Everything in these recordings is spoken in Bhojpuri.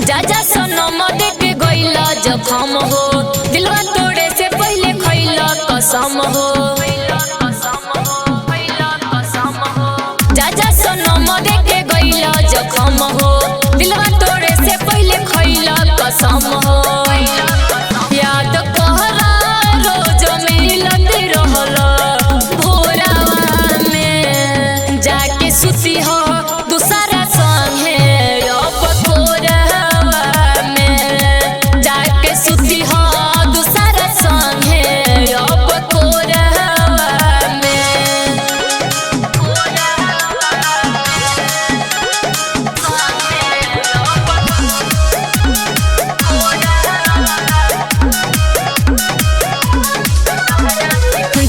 जा जा सनम देख गइला जखम हो दिलवा तोड़े से पहले खइला कसम हो जा जा सनम देख गइला जखम हो दिलवा तोड़े से पहले खइला कसम हो याद कहरा रोज मिलत रहल भोरावा में जाके सुती हो दूसरा संगे अब कोरावा में जाके सुती हो दूसरा संगे अब कोरावा में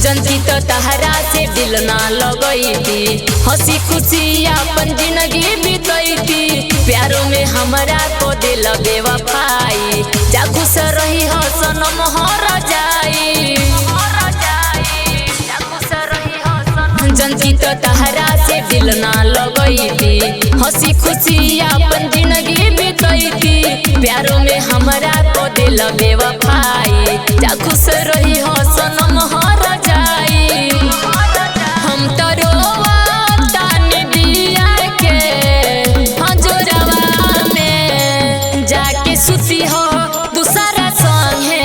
जनती तो तहरा से दिल ना लगैती हंसी खुशी अपन जिंदगी बीतैती प्यारों में हमरा को दिल बेवफाई जा खुश रही हो सनम हर जाई जनती तो तहरा से दिल ना लगैती हंसी खुशी अपन जिंदगी बीतैती प्यारों में हमरा को दिल बेवफाई जा खुश रही हो सनम हर जाई हम तो रोवातानी दिया के हजरवा में जाके सुती हो दूसरा संगे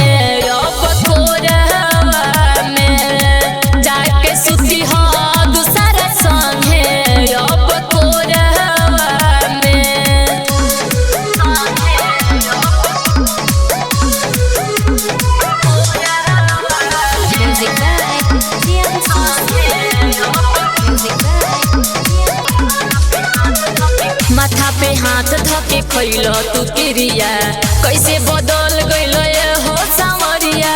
अब कोरावा में जाके सुती हो दूसरा संगे अब कोरावा में माथा पे हाथ धके खइलो तू किरिया कैसे बदल गइलो ये हो सावरिया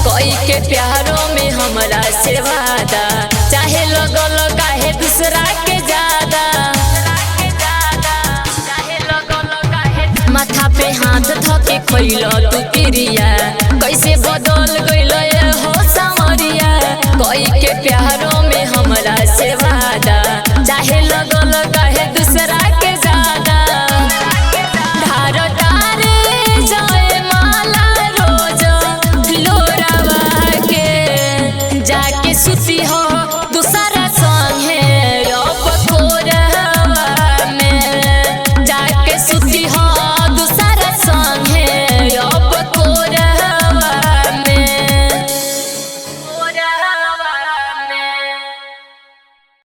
कोई के प्यारों में हमरा से वादा चाहे लगल काहे दूसरा के ज्यादा माथा पे हाथ धके खइलो तू किरिया कैसे बदल गइलो ये हो सावरिया कोई के प्यारों में हमरा से वादा चाहे लगल